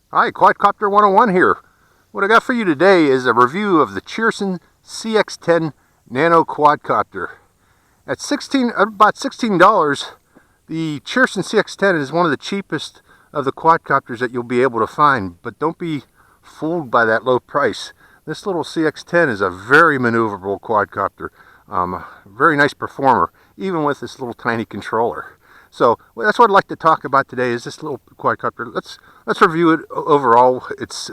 Hi, Quadcopter 101 here. What I got for you today is a review of the Cheerson CX10 Nano Quadcopter. At about $16, the Cheerson CX10 is one of the cheapest of the quadcopters that you'll be able to find, but don't be fooled by that low price. This little CX10 is a very maneuverable quadcopter, very nice performer, even with this little tiny controller. So that's what I'd like to talk about today, is this little quadcopter. Let's review it overall, its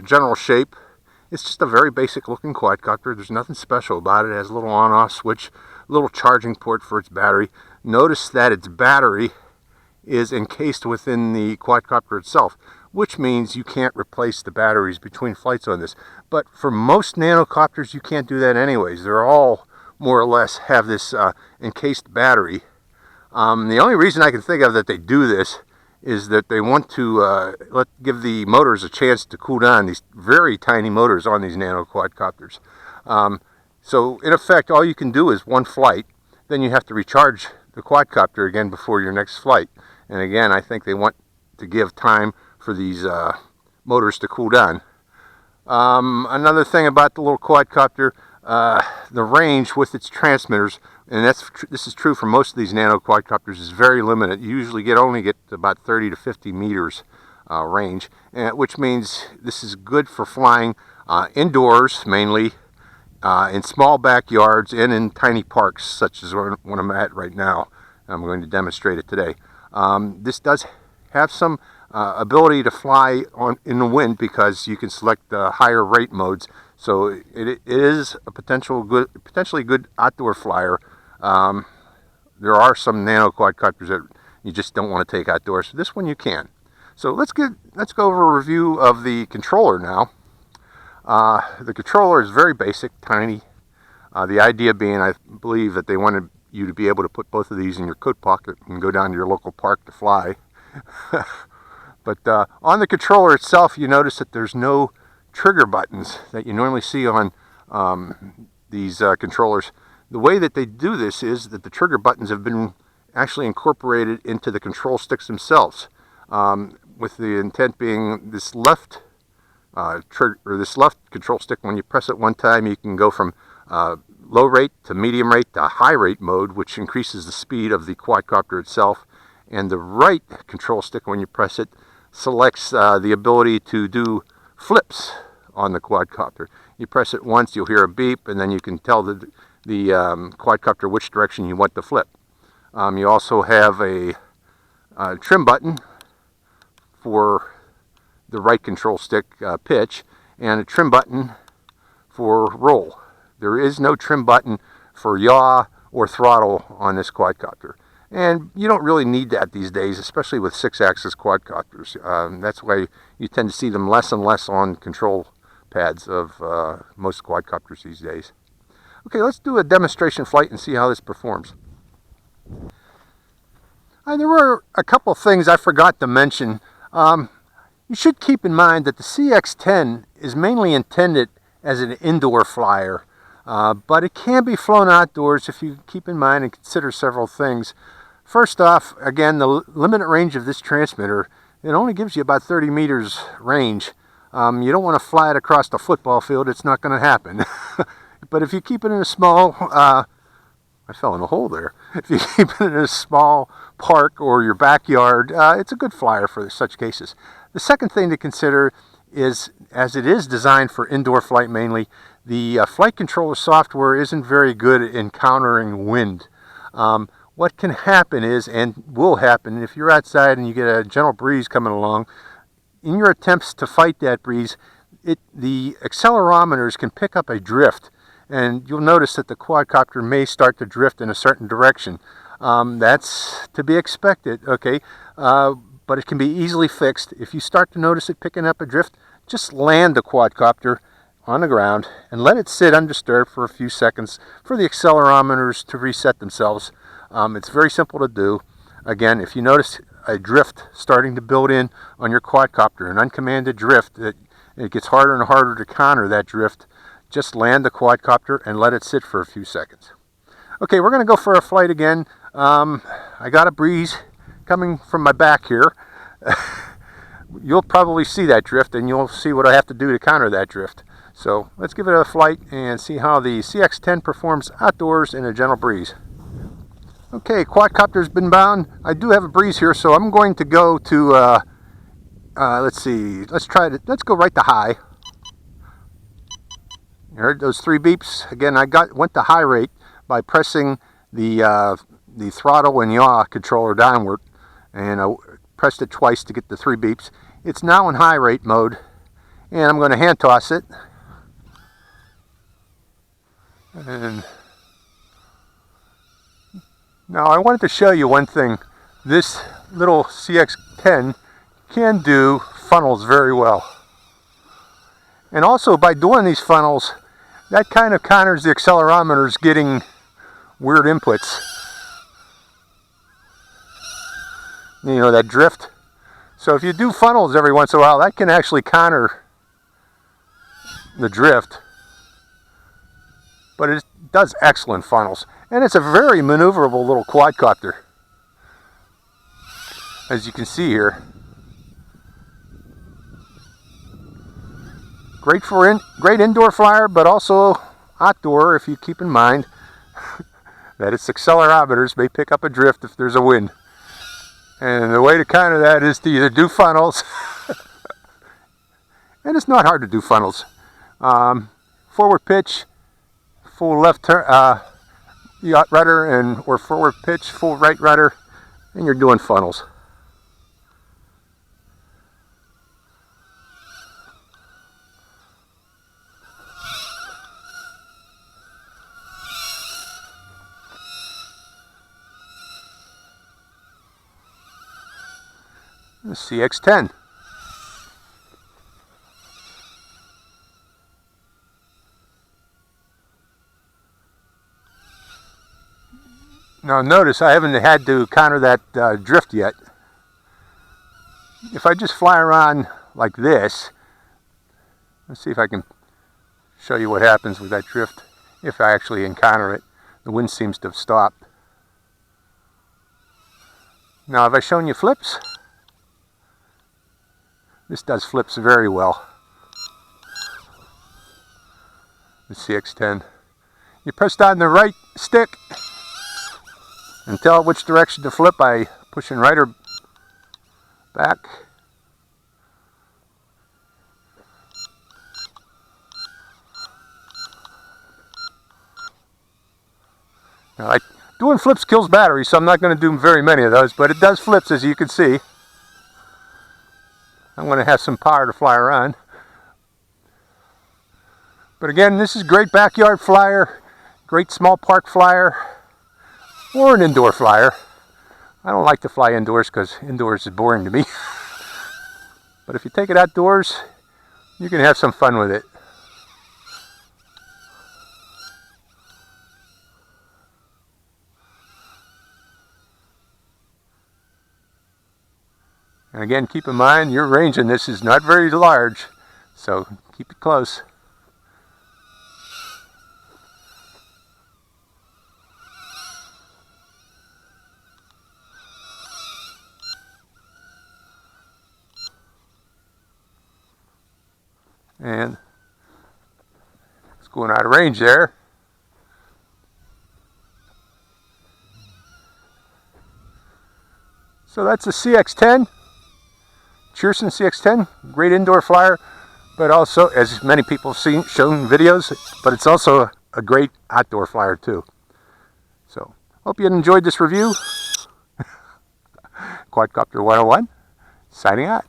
general shape. It's just a very basic looking quadcopter. There's nothing special about it. It has a little on-off switch, a little charging port for its battery. Notice that its battery is encased within the quadcopter itself, which means you can't replace the batteries between flights on this. But for most nanocopters, you can't do that anyways. They're all more or less have this encased battery. The only reason I can think of that they do this is that they want to give the motors a chance to cool down, these very tiny motors on these nano quadcopters. So in effect, all you can do is one flight, then you have to recharge the quadcopter again before your next flight. And again, I think they want to give time for these motors to cool down. Another thing about the little quadcopter, the range with its transmitters, and this is true for most of these nano quadcopters, is very limited. You usually only get about 30 to 50 meters range, which means this is good for flying indoors mainly, in small backyards and in tiny parks such as one I'm at right now. I'm going to demonstrate it today. This does have some ability to fly in the wind because you can select the higher rate modes. So it is a potentially good outdoor flyer. There are some nano quadcopters that you just don't want to take outdoors. This one you can. So let's go over a review of the controller now. The controller is very basic, tiny. The idea being, I believe, that they wanted you to be able to put both of these in your coat pocket and go down to your local park to fly. But on the controller itself, you notice that there's no trigger buttons that you normally see on these controllers. The way that they do this is that the trigger buttons have been actually incorporated into the control sticks themselves, with the intent being this left control stick. When you press it one time, you can go from low rate to medium rate to high rate mode, which increases the speed of the quadcopter itself. And the right control stick, when you press it, selects the ability to do flips on the quadcopter. You press it once, you'll hear a beep, and then you can tell the quadcopter which direction you want to flip. You also have a trim button for the right control stick pitch, and a trim button for roll. There is no trim button for yaw or throttle on this quadcopter. And you don't really need that these days, especially with 6-axis quadcopters. That's why you tend to see them less and less on control pads of most quadcopters these days. Okay, let's do a demonstration flight and see how this performs. There were a couple things I forgot to mention. You should keep in mind that the CX10 is mainly intended as an indoor flyer, but it can be flown outdoors if you keep in mind and consider several things. First off, again, the limited range of this transmitter, it only gives you about 30 meters range. You don't want to fly it across the football field. It's not going to happen. But if you keep it in a small, I fell in a hole there. If you keep it in a small park or your backyard, it's a good flyer for such cases. The second thing to consider is, as it is designed for indoor flight mainly, the flight controller software isn't very good at encountering wind. What can happen is, and will happen, if you're outside and you get a gentle breeze coming along, in your attempts to fight that breeze, the accelerometers can pick up a drift, and you'll notice that the quadcopter may start to drift in a certain direction. That's to be expected, okay, but it can be easily fixed. If you start to notice it picking up a drift, just land the quadcopter on the ground and let it sit undisturbed for a few seconds for the accelerometers to reset themselves. It's very simple to do. Again, if you notice a drift starting to build in on your quadcopter, an uncommanded drift, it gets harder and harder to counter that drift, just land the quadcopter and let it sit for a few seconds. Okay, we're going to go for a flight again. I got a breeze coming from my back here. you'll probably see that drift, and you'll see what I have to do to counter that drift. So let's give it a flight and see how the CX10 performs outdoors in a gentle breeze. Okay, quadcopter's been bound. I do have a breeze here, so I'm going to go to, let's see, let's go right to high. You heard those 3 beeps? Again, went to high rate by pressing the throttle and yaw controller downward, and I pressed it twice to get the 3 beeps. It's now in high rate mode, and I'm going to hand toss it. And now I wanted to show you one thing. This little CX10 can do funnels very well. And also by doing these funnels, that kind of counters the accelerometers getting weird inputs. You know, that drift. So if you do funnels every once in a while, that can actually counter the drift. But it does excellent funnels. And it's a very maneuverable little quadcopter, as you can see here. Great indoor flyer, but also outdoor, if you keep in mind that its accelerometers may pick up a drift if there's a wind. And the way to counter that is to either do funnels, and it's not hard to do funnels. Forward pitch, full left turn, rudder, or forward pitch, full right rudder, and you're doing funnels. The CX10. Now notice I haven't had to counter that drift yet. If I just fly around like this, let's see if I can show you what happens with that drift if I actually encounter it. The wind seems to have stopped. Now have I shown you flips? This does flips very well. The CX10. You press down the right stick and tell it which direction to flip by pushing right or back. Now, doing flips kills battery, so I'm not going to do very many of those, but it does flips, as you can see. I'm going to have some power to fly around. But again, this is great backyard flyer, great small park flyer, or an indoor flyer. I don't like to fly indoors because indoors is boring to me. But if you take it outdoors, you can have some fun with it. And again, keep in mind, your range in this is not very large, so keep it close. And it's going out of range there. So that's a CX10. Cheerson CX10, great indoor flyer, but also, as many people have shown videos, but it's also a great outdoor flyer too. So, hope you enjoyed this review. Quadcopter 101, signing out.